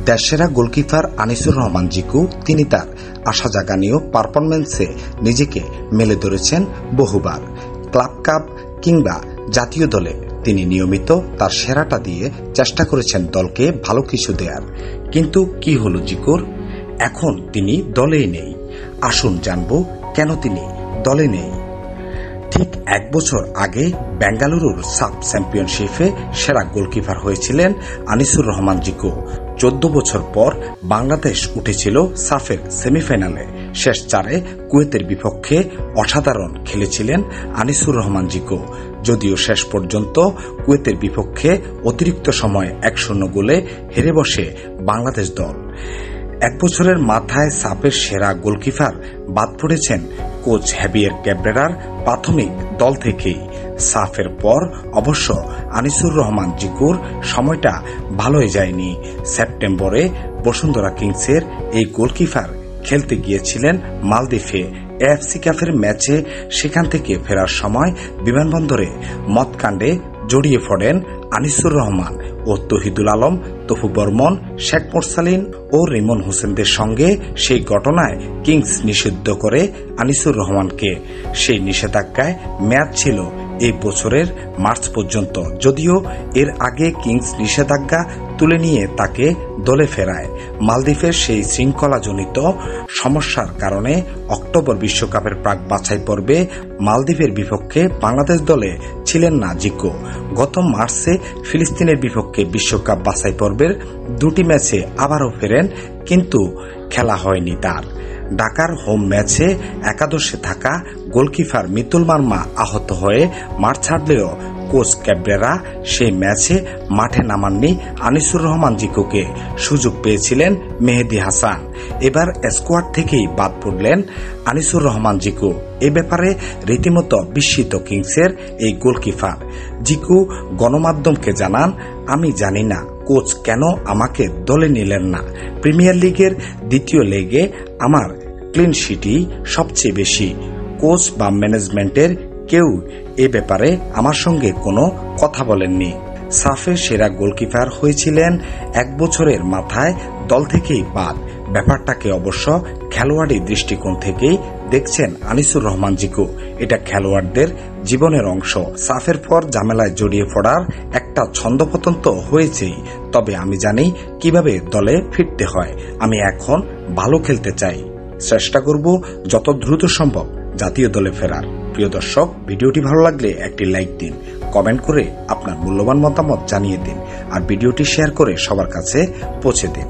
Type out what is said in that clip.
দেশসেরা goalkeeper Anisur Rahman Jiku তিনি তার আশা জাগানীয় পারফরম্যান্সে নিজেকে মেলে ধরেছেন বহুবার। ক্লাব কাপ কিংবা জাতীয় দলে তিনি নিয়মিত তার সেরাটা দিয়ে চেষ্টা করেছেন দলকে ভালো কিছু দেয়ার। কিন্তু কি হলো জিকুর? এখন তিনি দলেই নেই। আসুন জানবো কেন তিনি দলে নেই। ঠিক 1 বছর আগে বেঙ্গালুরুর সাব চ্যাম্পিয়নশিপে সেরা গোলকিপার হয়েছিলেন আনিসুর রহমান জিকু। 14 বছর পর বাংলাদেশ উঠেছিল সাফের সেমিফাইনালে। শেষ 4-এ কুয়েতের বিপক্ষে অসাধারণ খেলেছিলেন আনিসুর রহমান জিকু। যদিও শেষ পর্যন্ত কুয়েতের বিপক্ষে অতিরিক্ত সময় 1-0 গোলে হেরে বসে বাংলাদেশ দল। 1 বছরের মাথায় সাফের সেরা গোলকিপার বাদ পড়েছেন কোচ হ্যাভিয়ের ক্যাব্রেরার প্রাথমিক দল থেকেই। সাফের পর অবশ্য আনিসুর রহমান জিকুর সময়টা ভালোই যায়নি। সেপ্টেম্বরে বসুন্ধরা কিংসের এই গোলকিপার খেলতে গিয়েছিলেন মালদ্বীপে এএফসি কাপের ম্যাচে। সেখান থেকে ফেরার সময় বিমানবন্দরে মদকাণ্ডে জড়িয়ে পড়েন আনিসুর রহমান ও তহিদুল আলম, তপু বর্মন, শেখ মোরসালিন ও রিমন হোসেনদের সঙ্গে। সেই ঘটনায় কিংস নিষিদ্ধ করে আনিসুর রহমানকে। সেই নিষেধাজ্ঞায় মেয়াদ ছিল এই বছরের মার্চ পর্যন্ত। যদিও এর আগে কিংস নিষেধাজ্ঞা তুলে নিয়ে তাকে দলে ফেরায়। মালদ্বীপের সেই শৃঙ্খলাজনিত সমস্যার কারণে অক্টোবর বিশ্বকাপের প্রাক বাছাই পর্বে মালদ্বীপের বিপক্ষে বাংলাদেশ দলে ছিলেন না জিকু। গত মার্চে ফিলিস্তিনের বিপক্ষে বিশ্বকাপ বাছাই পর্বের 2টি ম্যাচে আবারও ফেরেন, কিন্তু খেলা হয়নি তার। ঢাকার হোম ম্যাচে একাদশে থাকা গোলকিপার মিতুল মার্মা আহত হয়ে মাঠ ছাড়লেও কোচ ক্যাব্রেরা সেই ম্যাচে মাঠে নামাননি আনিসুর রহমান জিকুকে। সুযোগ পেয়েছিলেন মেহেদী হাসান। এবার স্কোয়াড থেকেই বাদ পড়লেন আনিসুর রহমান জিকু। এ ব্যাপারে রীতিমতো বিস্মিত কিংসের এই গোলকিপার। জিকু গণমাধ্যমকে জানান, আমি জানি না কোচ কেন আমাকে দলে নিলেন না। প্রিমিয়ার লিগের 2য় লেগে আমার ক্লিন শিটই সবচেয়ে বেশি। কোচ বা ম্যানেজমেন্টের কেউ এ ব্যাপারে আমার সঙ্গে কোনো কথা বলেননি। সাফের সেরা গোলকিপার হয়েছিলেন 1 বছরের মাথায় দল থেকেই বাদ। ব্যাপারটাকে অবশ্য খেলোয়াড়ি দৃষ্টিকোণ থেকেই দেখছেন আনিসুর রহমান জিকু। এটা খেলোয়াড়দের জীবনের অংশ। সাফের পর ঝামেলায় জড়িয়ে পড়ার একটা ছন্দপতন তো হয়েছেই। তবে আমি জানি কিভাবে দলে ফিরতে হয়। আমি এখন ভালো খেলতে চাই। চেষ্টা করব যত দ্রুত সম্ভব জাতীয় দলে ফেরার। প্রিয় দর্শক, ভিডিওটি ভালো লাগলে একটি লাইক দিন, কমেন্ট করে আপনার মূল্যবান মতামত জানিয়ে দিন, আর ভিডিওটি শেয়ার করে সবার কাছে পৌঁছে দিন।